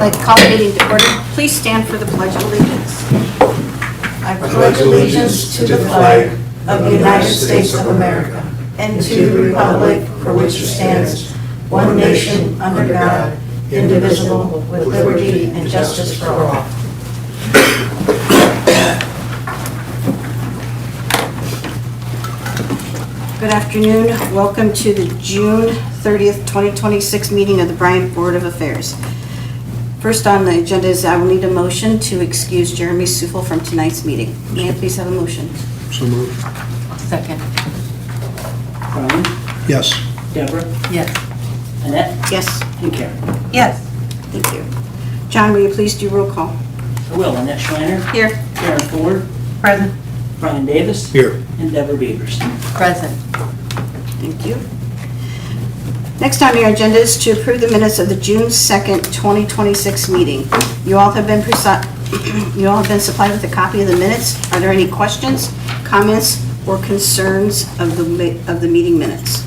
Like call the meeting to order. Please stand for the Pledge of Allegiance. I pledge allegiance to the flag of the United States of America and to the republic for which it stands, one nation, under God, indivisible, with liberty and justice for all. Good afternoon. Welcome to the June 30th, 2026 meeting of the Bryan Board of Affairs. First on the agenda is I will need a motion to excuse Jeremy Sufel from tonight's meeting. May I please have a motion? So moved. Second. Bryan? Yes. Deborah? Yes. Annette? Yes. And Karen? Yes. Thank you. John, will you please do roll call? I will. Annette Schreiner? Here. Karen Ford? Present. Bryan Davis? Here. And Deborah Beavers. Present. Thank you. Next on your agenda is to approve the minutes of the June 2nd, 2026 meeting. You all have been supplied with a copy of the minutes. Are there any questions, comments, or concerns of the meeting minutes?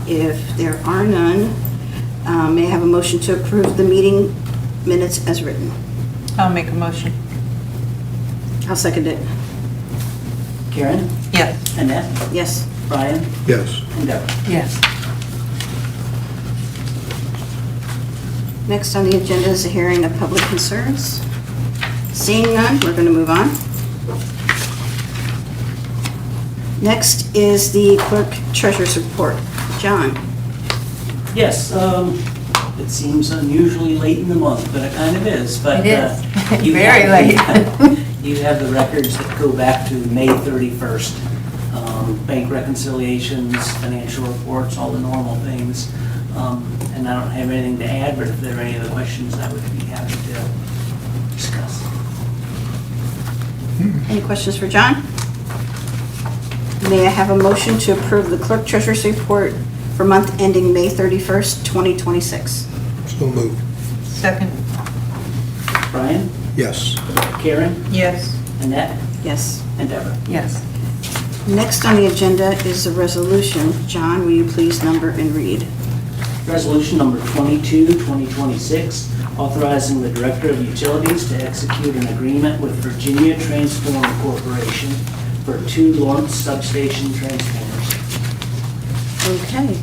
If there are none, may I have a motion to approve the meeting minutes as written? I'll make a motion. I'll second it. Karen? Yes. Annette? Yes. Bryan? Yes. And Deborah? Yes. Next on the agenda is a hearing of public concerns. Seeing none, we're going to move on. Next is the Clerk-Treasurer's Report. John? Yes, it seems unusually late in the month, but it kind of is. But, It is. you Very have- late. You have the records that go back to May 31st. Bank reconciliations, financial reports, all the normal things. And I don't have anything to add, but if there are any other questions, I would be happy to discuss. Any questions for John? May I have a motion to approve the Clerk-Treasurer's Report for month ending May 31st, 2026? So moved. Second. Bryan? Yes. Karen? Yes. Annette? Yes. And Deborah? Yes. Next on the agenda is a resolution. John, will you please number and read? Resolution number 22, 2026, authorizing the Director of Utilities to execute an agreement with Virginia Transformer Corporation for 2 Lorntz substation transformers. Okay.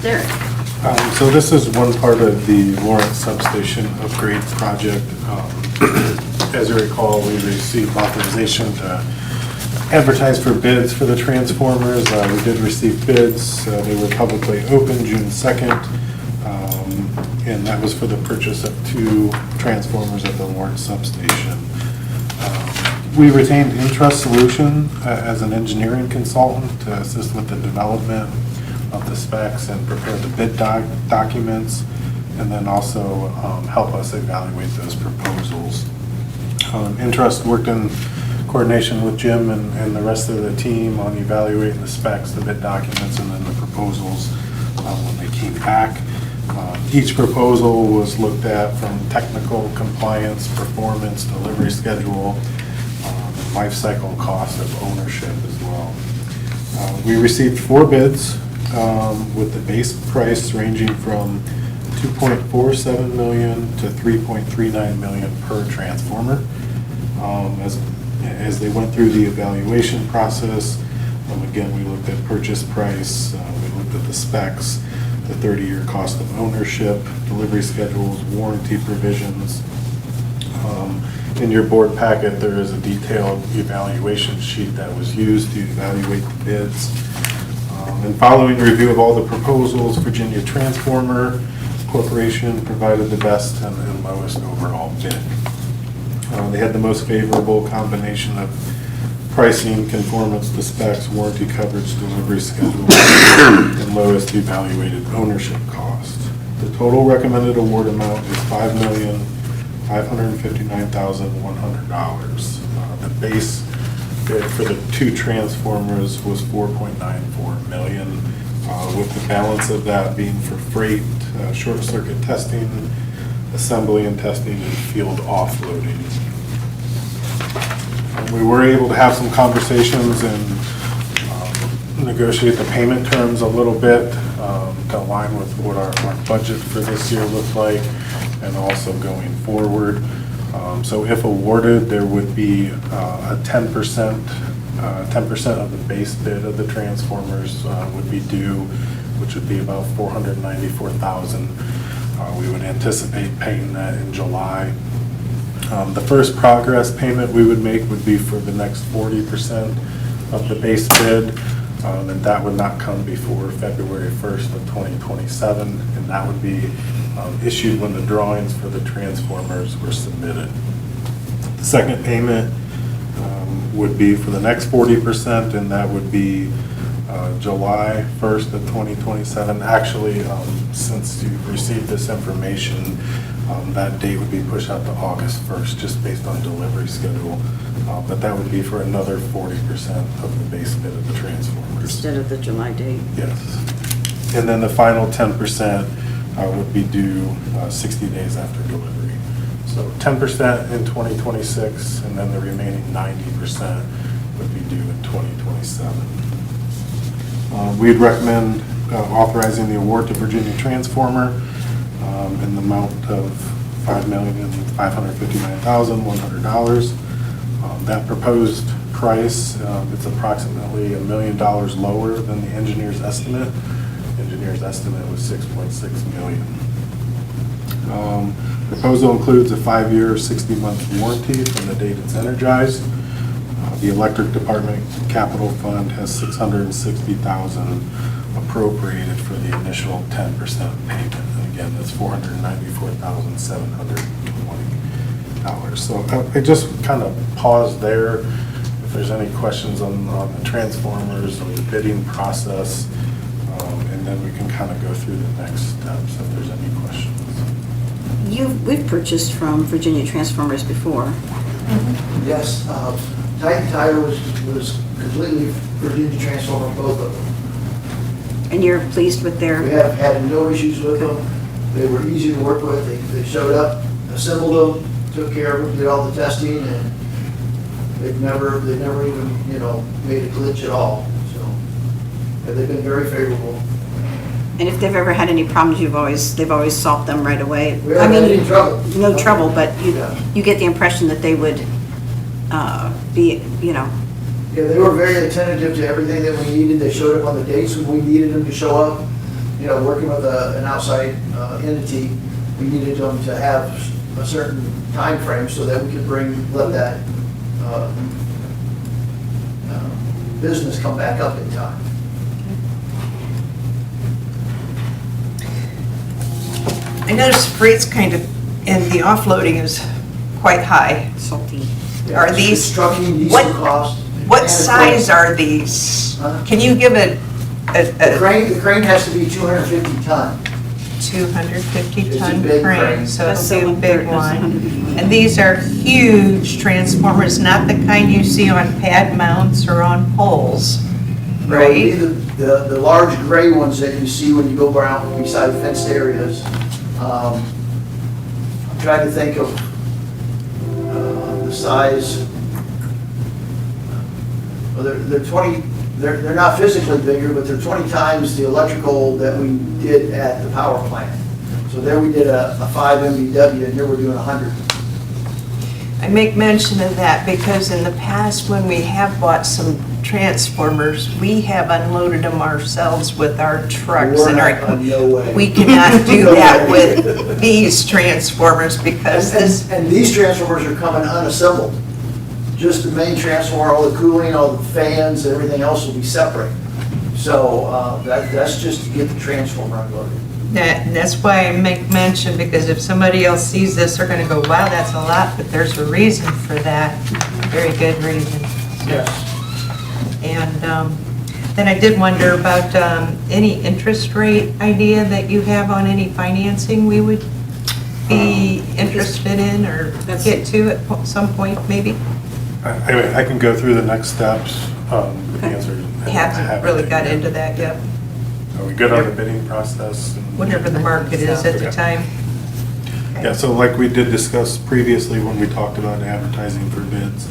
Derek? So this is one part of the Lorntz substation upgrade project. As you recall, we received authorization to advertise for bids for the transformers. We did receive bids. They were publicly open June 2nd, and that was for the purchase of 2 transformers at the Lorntz substation. We retained Intrust Solution as an engineering consultant to assist with the development of the specs and prepare the bid documents, and then also help us evaluate those proposals. Intrust worked in coordination with Jim and the rest of the team on evaluating the specs, the bid documents, and then the proposals when they came back. Each proposal was looked at from technical, compliance, performance, delivery schedule, life cycle cost of ownership as well. We received 4 bids with the base price ranging from $2.47 million to $3.39 million per transformer. As they went through the evaluation process, again, we looked at purchase price, we looked at the specs, the 30-year cost of ownership, delivery schedules, warranty provisions. In your board packet, there is a detailed evaluation sheet that was used to evaluate the bids. And following review of all the proposals, Virginia Transformer Corporation provided the best and lowest overall bid. They had the most favorable combination of pricing, conformance to specs, warranty coverage, delivery schedule, and lowest evaluated ownership cost. The total recommended award amount is $5,559,100. The base bid for the 2 transformers was $4.94 million, with the balance of that being for freight, short circuit testing, assembly and testing, and field offloading. We were able to have some conversations and negotiate the payment terms a little bit. to align with what our budget for this year looked like and also going forward. So if awarded, there would be a 10% of the base bid of the transformers would be due, which would be about $494,000. We would anticipate paying that in July. The first progress payment we would make would be for the next 40% of the base bid, and that would not come before February 1st of 2027, and that would be issued when the drawings for the transformers were submitted. The second payment would be for the next 40%, and that would be July 1st of 2027. Actually, since you've received this information, that date would be pushed out to August 1st, just based on delivery schedule. But that would be for another 40% of the base bid of the transformers. Instead of the July date. Yes. And then the final 10% would be due 60 days after delivery. So 10% in 2026, and then the remaining 90% would be due in 2027. We'd recommend authorizing the award to Virginia Transformer in the amount of $5,559,100. That proposed price, it's approximately $1 million lower than the engineer's estimate. Engineer's estimate was $6.6 million. Proposal includes a 5-year, 60-month warranty from the date it's energized. The electric department capital fund has $660,000 appropriated for the initial 10% payment. And again, that's $494,720. So I just kind of pause there. If there's any questions on the transformers or the bidding process, and then we can kind of go through the next steps if there's any questions. We've purchased from Virginia Transformers before. Yes, Titan Tire was completely Virginia Transformer, both of them. And you're pleased with We their, have had no issues with them. They were easy to work with. They showed up, assembled them, took care of them, did all the testing, and they never even, made a glitch at all. So, yeah, they've been very favorable. and if they've ever had any problems, they've always solved them right away. We haven't had any trouble. No trouble, but Yeah. you get the impression that they would be, Yeah, they were very attentive to everything that we needed. They showed up on the dates when we needed them to show up. Working with an outside entity, we needed them to have a certain time frame so that we could let that business come back up in time. I noticed the freight's and the offloading is quite high. salty. Are these, Trucking, diesel what- cost. what and size are these? Can you give The crane has to be 250 ton. 250 It's a ton big crane. crane, so That's it'll be a the big one- that's one. 100. And these are huge transformers, not the kind you see on pad mounts or on poles, No, it'd be right? The large gray ones that you see when you go around beside fenced areas. I'm trying to think of the size. Well, they're 20, they're not physically bigger, but they're 20 times the electrical that we did at the power plant. So there we did a 5 MVW, and here we're doing 100. I make mention of that because in the past, when we have bought some transformers, we have unloaded them ourselves with our trucks We're and not, no way. we cannot do that with these transformers because this, And these transformers are coming unassembled. Just the main transformer, all the cooling, all the fans, everything else will be separate. So that's just to get the transformer unloaded. that's why I make mention, because if somebody else sees this, they're gonna go, wow, that's a lot, but there's a reason for that, very good reason. Yes. And then I did wonder about any interest rate idea that you have on any financing we would be interested in or get to at some point, maybe? I can go through the next steps. The answer. Haven't really got into that yet, Are we good on the bidding process? whatever the market is at the time. Yeah, so like we did discuss previously when we talked about advertising for bids,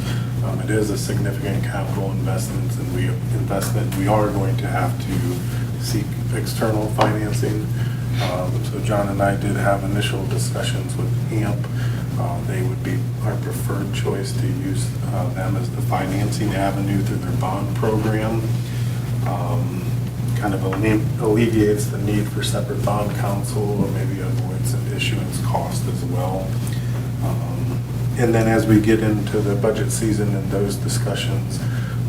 it is a significant capital investment, and we are going to have to seek external financing. So John and I did have initial discussions with AMP. They would be our preferred choice to use them as the financing avenue through their bond program. Kind of alleviates the need for separate bond counsel, or maybe avoids an issuance cost as well. And then as we get into the budget season and those discussions,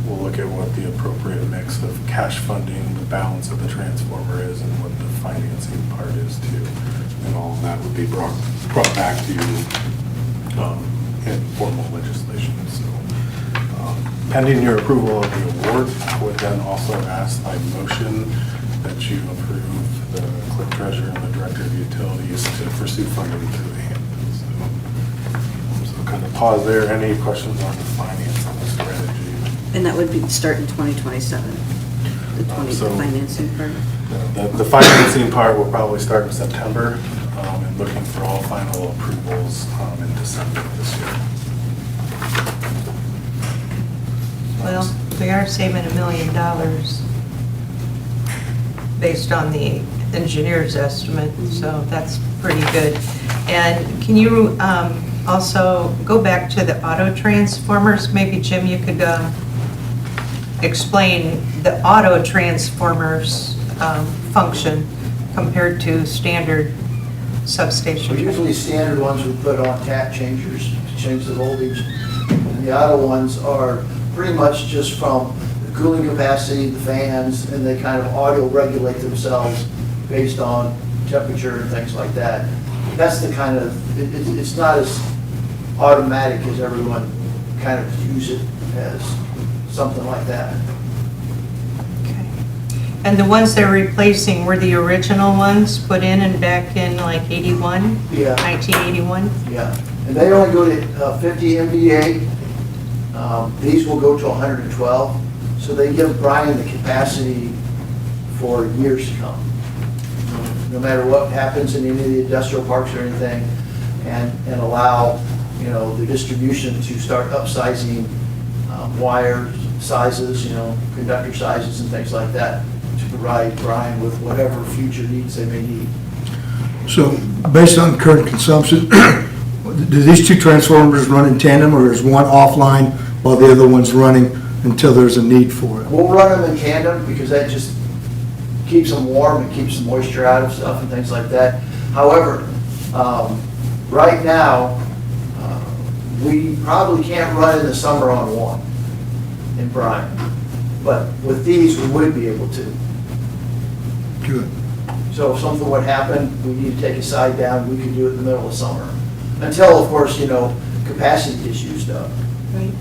we'll look at what the appropriate mix of cash funding, the balance of the transformer is, and what the financing part is too. And all of that would be brought back to you in formal legislation. So pending your approval of the award, I would then also ask by motion that you approve the Clerk-Treasurer and the Director of Utilities to pursue funding through the Addendum. So kind of pause there. Any questions on the financing strategy? And that would be start in 2027, the So- financing part? The financing part will probably start in September, and looking for all final approvals in December of this year. Well, we are saving $1 million based on the engineer's estimate, so that's pretty good. And can you also go back to the auto transformers? Maybe, Jim, you could explain the auto transformers function compared to standard substation. So usually standard ones we put on tap changers to change the voltage. And the auto ones are pretty much just from the cooling capacity, the fans, and they kind of audio regulate themselves based on temperature and things like that. That's the kind of, it's not as automatic as everyone kind of views it as, something like that. Okay. And the ones they're replacing were the original ones put in and back in like 81? Yeah. 1981? Yeah, and they only go to 50 MVA. These will go to 112, so they give Bryan the capacity for years to come. No matter what happens in any of the industrial parks or anything, and allow, you know, the distribution to start upsizing wire sizes, you know, conductor sizes and things like that, to provide Bryan with whatever future needs they may need. So, based on current consumption, do these two transformers run in tandem, or is one offline while the other one's running until there's a need for it? We'll run them in tandem because that just keeps them warm and keeps the moisture out of stuff and things like that. However, right now, we probably can't run in the summer on one in Bryan, but with these, we would be able to. Good. So if something would happen, we need to take a side down, we can do it in the middle of summer. Until, of course, you know, capacity gets used up. Right.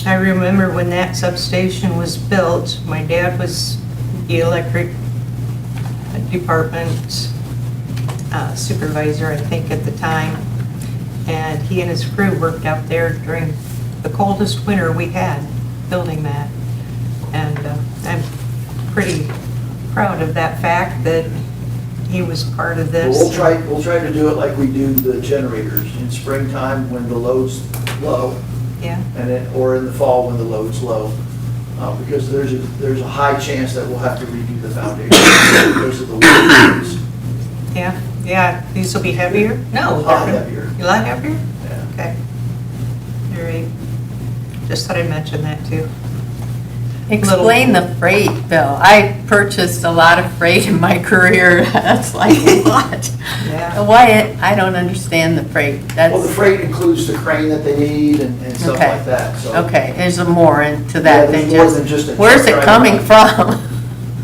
I remember when that substation was built, my dad was the electric department supervisor, I think, at the time. And he and his crew worked out there during the coldest winter we had, building that. And I'm pretty proud of that fact that he was part of this. We'll try to do it like we do the generators in springtime when the load's low, Yeah, and then, or in the fall when the load's low. Because there's a high chance that we'll have to redo the foundation because of the winds. yeah, these will be heavier? No. A lot heavier. A lot heavier? Yeah. Okay. All right. Just thought I'd mention that too. Explain the freight, Bill. I purchased a lot of freight in my career. That's like a lot. Yeah. Why, I don't understand the freight. Well, the freight includs the crane that they need and stuff Okay. like that, so. Okay, there's more into Yeah, that there's than more than just a where's it truck coming driver.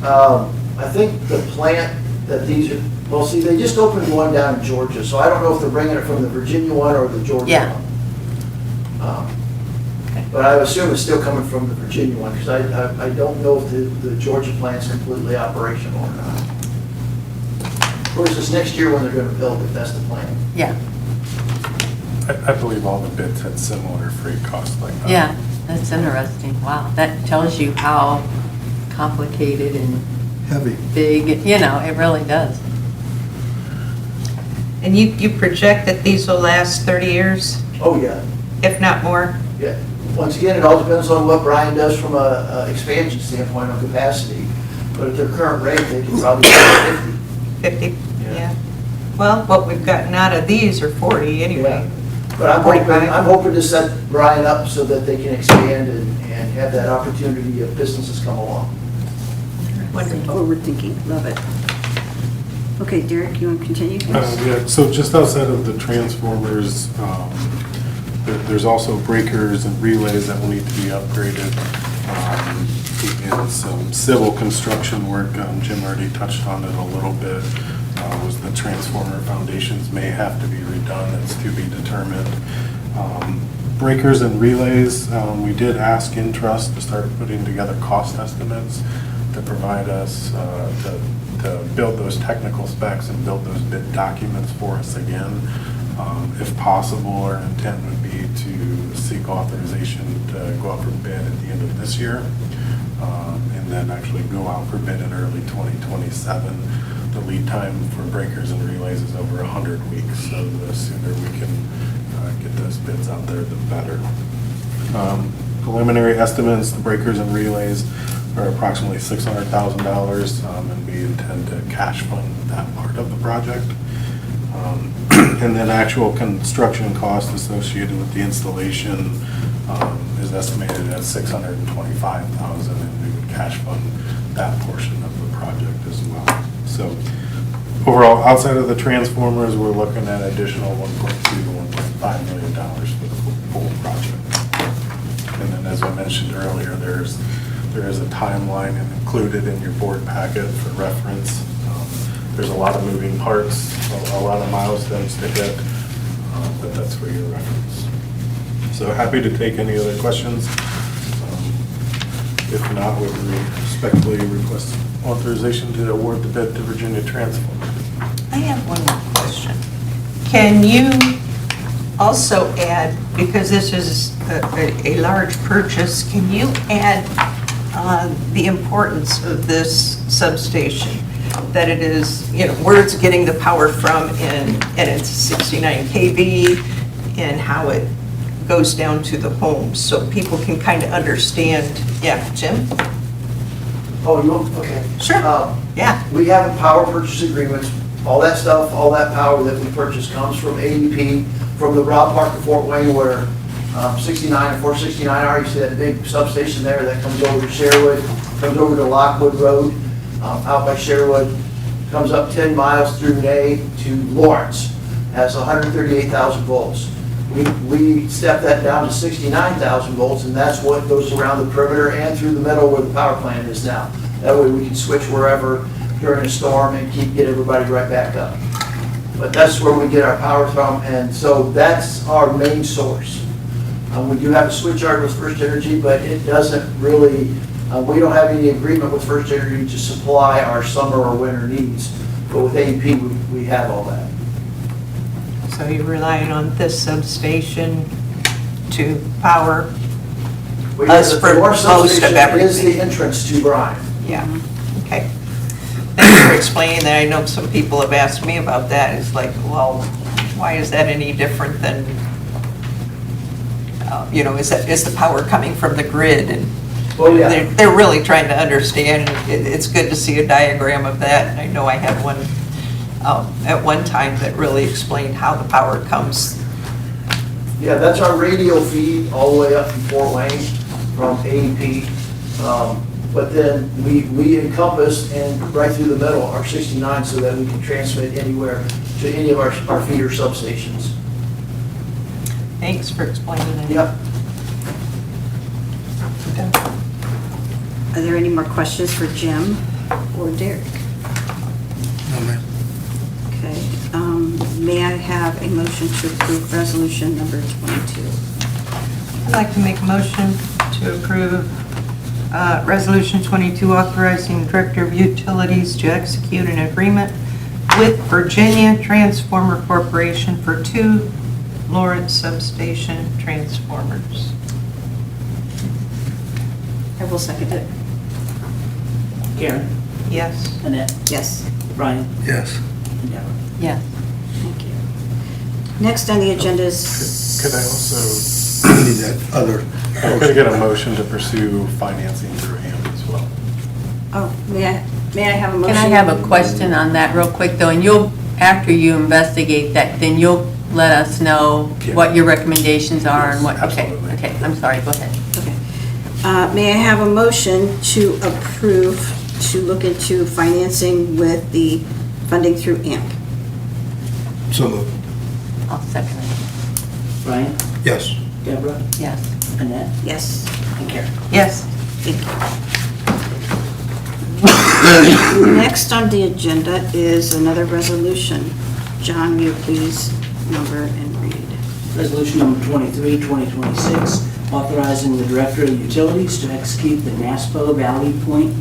from? I think the plant that these are, well, see, they just opened one down in Georgia, so I don't know if they're bringing it from the Virginia one or the Georgia Yeah. one. But I assume it's still coming from the Virginia one, because I don't know if the Georgia plant's completely operational or not. Of course, it's next year when they're gonna build it, that's the plan. Yeah, I believe all the bids had similar freight costs like that. yeah, that's interesting. Wow, that tells you how complicated and Heavy. big, you know, it really does. And you project that these will last 30 years, Oh, yeah, if not more? yeah. Once again, it all depends on what Bryan does from a expansion standpoint on capacity. But at their current rate, they could probably get 50. 50, yeah. Well, what we've gotten out of these are 40 anyway. But I'm 45. hoping to set Bryan up so that they can expand and have that opportunity if businesses come along. Wonderful. Overthinking, love it. Okay, Derek, you want to continue? Yeah, so just outside of the transformers, there's also breakers and relays that will need to be upgraded. And some civil construction work, Jim already touched on it a little bit, was the transformer foundations may have to be redone, that's to be determined. Breakers and relays, we did ask Intrust to start putting together cost estimates to provide us, to build those technical specs and build those bid documents for us again. If possible, our intent would be to seek authorization to go out for bid at the end of this year, and then actually go out for bid in early 2027. The lead time for breakers and relays is over 100 weeks, so the sooner we can get those bids out there, the better. Preliminary estimates, the breakers and relays are approximately $600,000, and we intend to cash fund that part of the project. And then actual construction costs associated with the installation is estimated at $625,000, and we would cash fund that portion of the project as well. So overall, outside of the transformers, we're looking at additional $1.2 to $1.5 million for the full project. And then, as I mentioned earlier, there is a timeline included in your board packet for reference. There's a lot of moving parts, a lot of milestones to hit, but that's for your reference. So happy to take any other questions. If not, we respectfully request authorization to award the bid to Virginia Transformer. I have one more question. Can you also add, because this is a large purchase, can you add the importance of this substation? That it is, where it's getting the power from, and it's 69 kV, and how it goes down to the homes, so people can kind of understand. Yeah, Jim? Oh, okay. Sure. Yeah. We have a power purchase agreement. All that stuff, all that power that we purchase comes from AEP, from the Rob Park of Fort Wayne, where 69 and 469 are. You see that big substation there that comes over to Sherwood, comes over to Lockwood Road, out by Sherwood, comes up 10 miles through May to Lorntz, has 138,000 volts. We step that down to 69,000 volts, and that's what goes around the perimeter and through the middle where the power plant is now. That way we can switch wherever during a storm and get everybody right back up. But that's where we get our power from, and so that's our main source. We do have a switch yard with First Energy, but it doesn't really, we don't have any agreement with First Energy to supply our summer or winter needs. But with AEP, we have all that. So you're relying on this substation to power us for most of Is everything. the entrance to Bryan. Yeah, okay. Thanks for explaining that. I know some people have asked me about that. It's like, well, why is that any different than, is the power coming from the grid? And Well, yeah. they're really trying to understand. It's good to see a diagram of that. And I know I had one at one time that really explained how the power comes. Yeah, that's our radio feed all the way up from Fort Wayne from AEP. But then we encompass and right through the middle our 69 so that we can transmit anywhere to any of our feeder substations. Thanks for explaining that. Yep. Are there any more questions for Jim or Derek? No, ma'am. Okay, may I have a motion to approve resolution number 22? I'd like to make a motion to approve Resolution 22, authorizing the Director of Utilities to execute an agreement with Virginia Transformer Corporation for 2 Lorentz substation transformers. I will second it. Karen, Yes? Annette, Yes, Bryan, Yes. and Deborah. Yes. thank you. Next on the agenda is... Could I also, We need that other. could I get a motion to pursue financing through him as well? Oh, may I have a motion? Can I have a question on that real quick, though? And you'll, after you investigate that, then you'll let us know what your recommendations are and what, okay, Absolutely. okay, I'm sorry, go ahead. Okay. May I have a motion to approve, to look into financing with the funding through AMP? So moved. I'll second it. Bryan, Yes. Deborah, Yes. Annette, Yes. and Karen. Yes. Thank you. Next on the agenda is another resolution. John, will you please number and read? Resolution number 23, 2026, authorizing the Director of Utilities to execute the NASPO Valley Point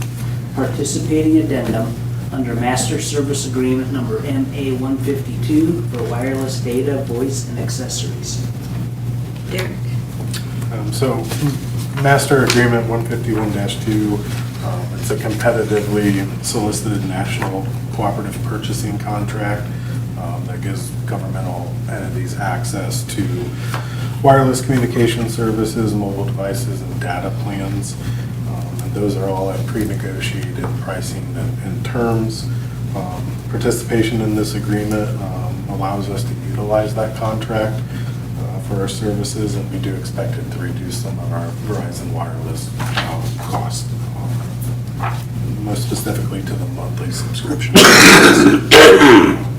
participating addendum under Master Service Agreement number MA152 for wireless data, voice, and accessories. Derek? So, Master Agreement 151-2, it's a competitively solicited national cooperative purchasing contract that gives governmental entities access to wireless communication services, mobile devices, and data plans. And those are all at pre-negotiated pricing and terms. Participation in this agreement allows us to utilize that contract for our services, and we do expect it to reduce some of our Verizon wireless costs, most specifically to the monthly subscription.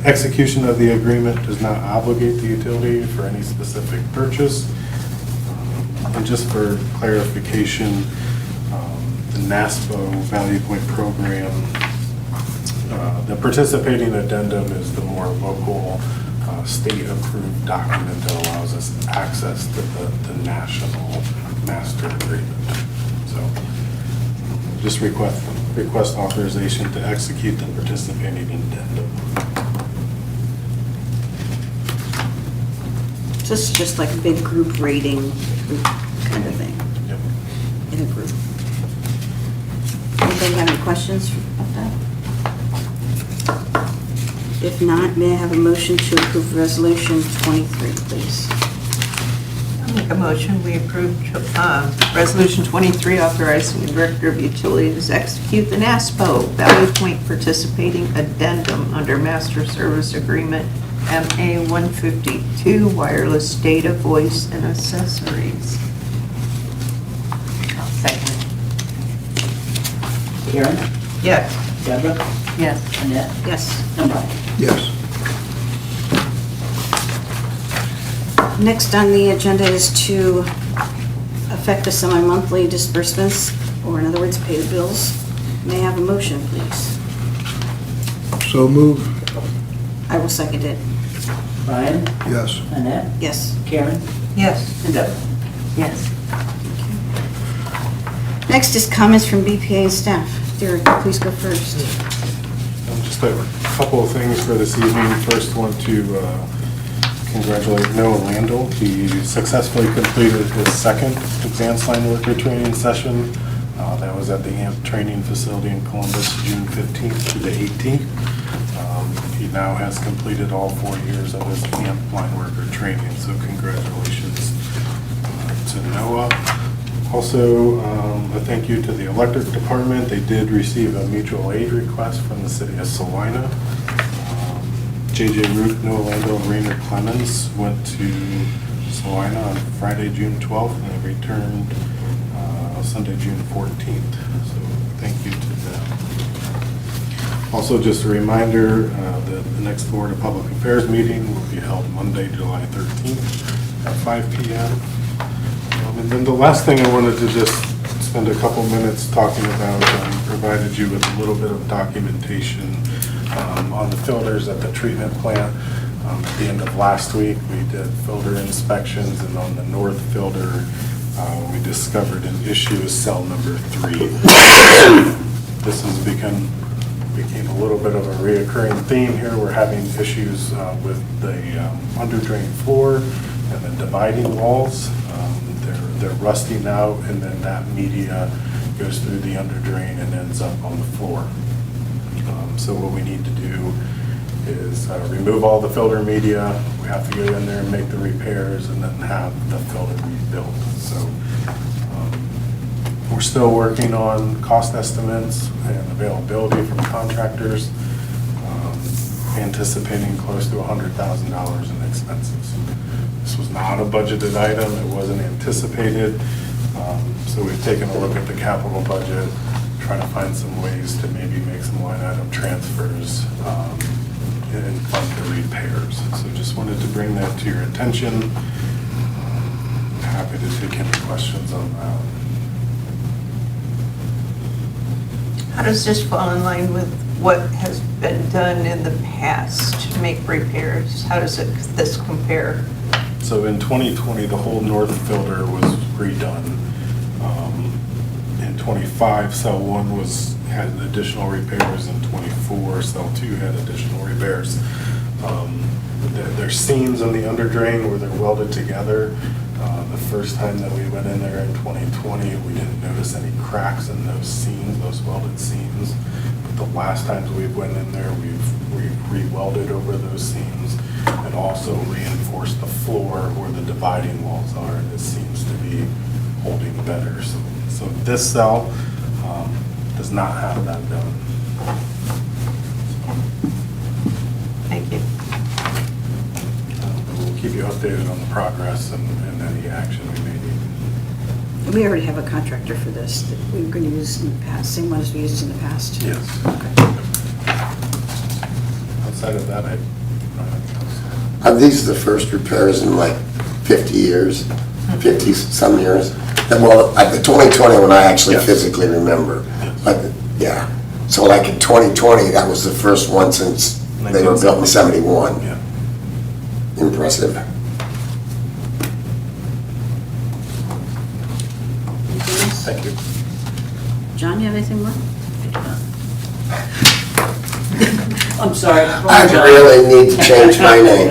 Execution of the agreement does not obligate the utility for any specific purchase. And just for clarification, the NASPO Value Point program, the participating addendum is the more local, state-approved document that allows us access to the national master agreement. So just request authorization to execute the participating addendum. So this is just like a big group rating kind of thing Yep. in a group. Anybody have any questions about that? If not, may I have a motion to approve Resolution 23, please? I'll make a motion, we approve Resolution 23, authorizing the Director of Utilities to execute the NASPO Valley Point participating addendum under Master Service Agreement MA152, wireless data, voice, and accessories. I'll second it. Karen, Yes. Deborah, Yes. Annette, Yes. and Bryan. Yes. Next on the agenda is to affect the semi-monthly disbursements, or in other words, pay the bills. May I have a motion, please? So moved. I will second it. Bryan, Yes. Annette, Yes. Karen, Yes. and Deborah. Yes. Next is comments from BPA and staff. Derek, please go first. Just a couple of things for this evening. First, want to congratulate Noah Landell. He successfully completed his second advanced line worker training session. That was at the AMP training facility in Columbus, June 15th to the 18th. He now has completed all 4 years of his AMP line worker training, so congratulations to Noah. Also, a thank you to the electric department. They did receive a mutual aid request from the city of Salina. JJ Root, Noah Landell, and Rainer Clemens went to Salina on Friday, June 12th, and they returned Sunday, June 14th. So thank you to them. Also, just a reminder that the next Board of Public Affairs meeting will be held Monday, July 13th at 5 p.m. And then the last thing I wanted to just spend a couple minutes talking about, provided you with a little bit of documentation on the filters at the treatment plant. At the end of last week, we did filter inspections, and on the north filter, we discovered an issue with cell number 3. This has became a little bit of a reoccurring theme here. We're having issues with the under-drain floor and the dividing walls. They're rusting out, and then that media goes through the under-drain and ends up on the floor. So what we need to do is remove all the filter media. We have to go in there and make the repairs and then have the filter rebuilt. So We're still working on cost estimates and availability from contractors, anticipating close to $100,000 in expenses. This was not a budgeted item, it wasn't anticipated, so we've taken a look at the capital budget, trying to find some ways to maybe make some line item transfers and fund the repairs. So just wanted to bring that to your attention. Happy to take any questions on that. How does this fall in line with what has been done in the past to make repairs? How does this compare? So in 2020, the whole north filter was redone. In 25, cell 1 had additional repairs. In 24, cell 2 had additional repairs. There's seams in the under drain where they're welded together. The first time that we went in there in 2020, we didn't notice any cracks in those seams, those welded seams. But the last times we went in there, we've re-welded over those seams and also reinforced the floor where the dividing walls are, and it seems to be holding better. So this cell does not have that done. Thank you. We'll keep you updated on the progress and any action we may need. And we already have a contractor for this that we were going to use in the past, same one as we used in the past. Yes. Okay. Outside of that, I don't have anything else. Are these the first repairs in like 50 years, 50 some years? Well, at the 2020 when I actually Yes. physically remember. Yes. But yeah, so like in 2020, that was the first one since they were built in 71. Yeah. Impressive. Anything else? Thank you. John, you have anything more? I'm sorry. I really need to change my name.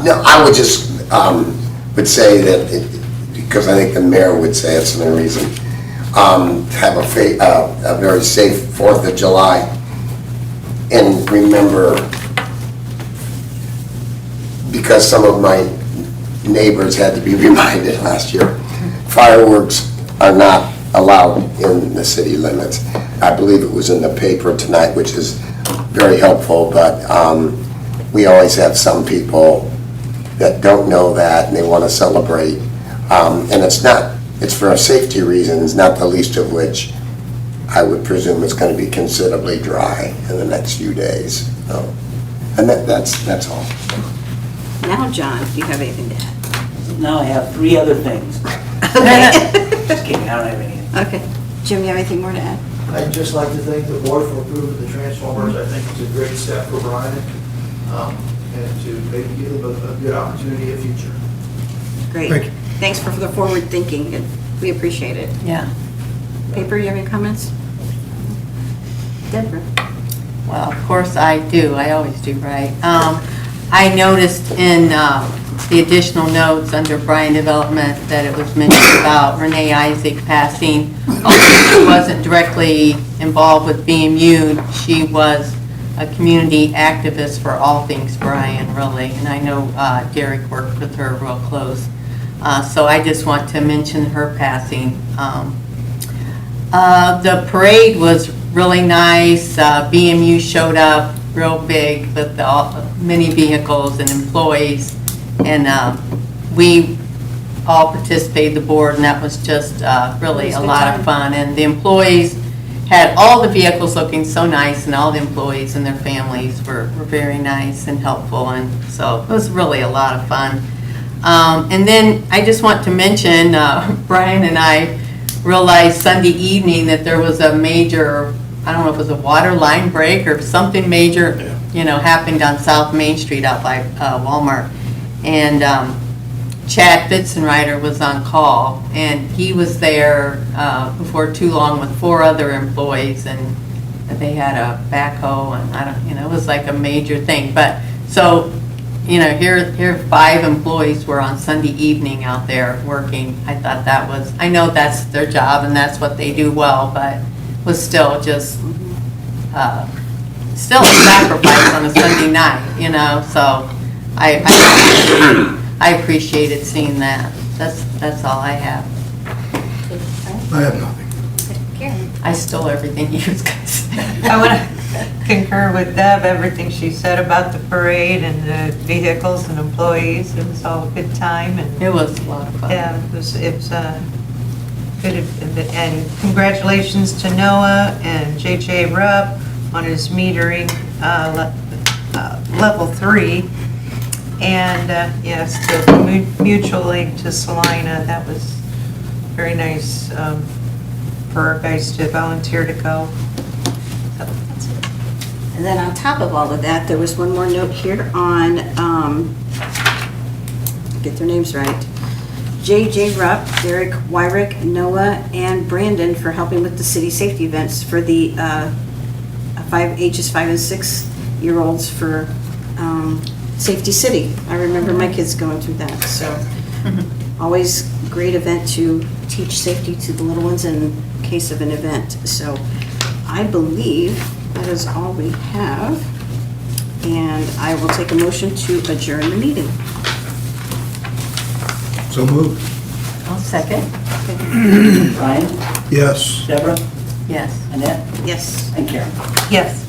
No, I would just, would say that, because I think the mayor would say it's no reason, have a very safe 4th of July. And remember, because some of my neighbors had to be reminded last year, fireworks are not allowed in the city limits. I believe it was in the paper tonight, which is very helpful, but we always have some people that don't know that and they want to celebrate. And it's for safety reasons, not the least of which I would presume it's going to be considerably dry in the next few days. So, and that's all. Now, John, do you have anything to add? Now I have 3 other things. Okay. Just kidding, I don't have anything. Okay. Jim, you have anything more to add? I'd just like to thank the board for approving the transformers. I think it's a great step for Bryan, and to maybe give them a good opportunity in the future. Great. Thank you. Thanks for the forward thinking, and we appreciate it. Yeah. Paper, you have any comments? Deborah? Well, of course I do. I always do, right? I noticed in the additional notes under Bryan Development that it was mentioned about Renee Isaac passing. Although she wasn't directly involved with BMU, she was a community activist for all things Bryan, really. And I know Derek worked with her real close. So I just want to mention her passing. The parade was really nice. BMU showed up real big with many vehicles and employees. And we all participated, the board, and that was just really a lot of fun. And the employees had all the vehicles looking so nice, and all the employees and their families were very nice and helpful. And so it was really a lot of fun. And then I just want to mention, Bryan and I realized Sunday evening that there was a major, I don't know if it was a water line break or something major, happened on South Main Street out by Walmart. And Chad Fitzenreiter was on call, and he was there before too long with 4 other employees, and they had a backhoe, and it was like a major thing. But so, here 5 employees were on Sunday evening out there working. I thought that was, I know that's their job and that's what they do well, but was still just, still a sacrifice on a Sunday night, so I appreciated seeing that. That's all I have. I have nothing. Karen? I stole everything you guys said. I want to concur with Deb, everything she said about the parade and the vehicles and employees. It was all a good time, and It was a lot of fun. yeah, it was good. And congratulations to Noah and JJ Rupp on his metering level 3. And yes, the mutual aid to Salina, that was very nice for our guys to volunteer to go. So that's it. And then on top of all of that, there was one more note here on, get their names right, JJ Rupp, Derek Wyrick, Noah, and Brandon for helping with the city safety events for the ages 5 and 6-year-olds for Safety City. I remember my kids going through that, so always great event to teach safety to the little ones in case of an event. So I believe that is all we have, and I will take a motion to adjourn the meeting. So moved. I'll second. Brian, Yes. Deborah, Yes. Annette, Yes. and Karen. Yes.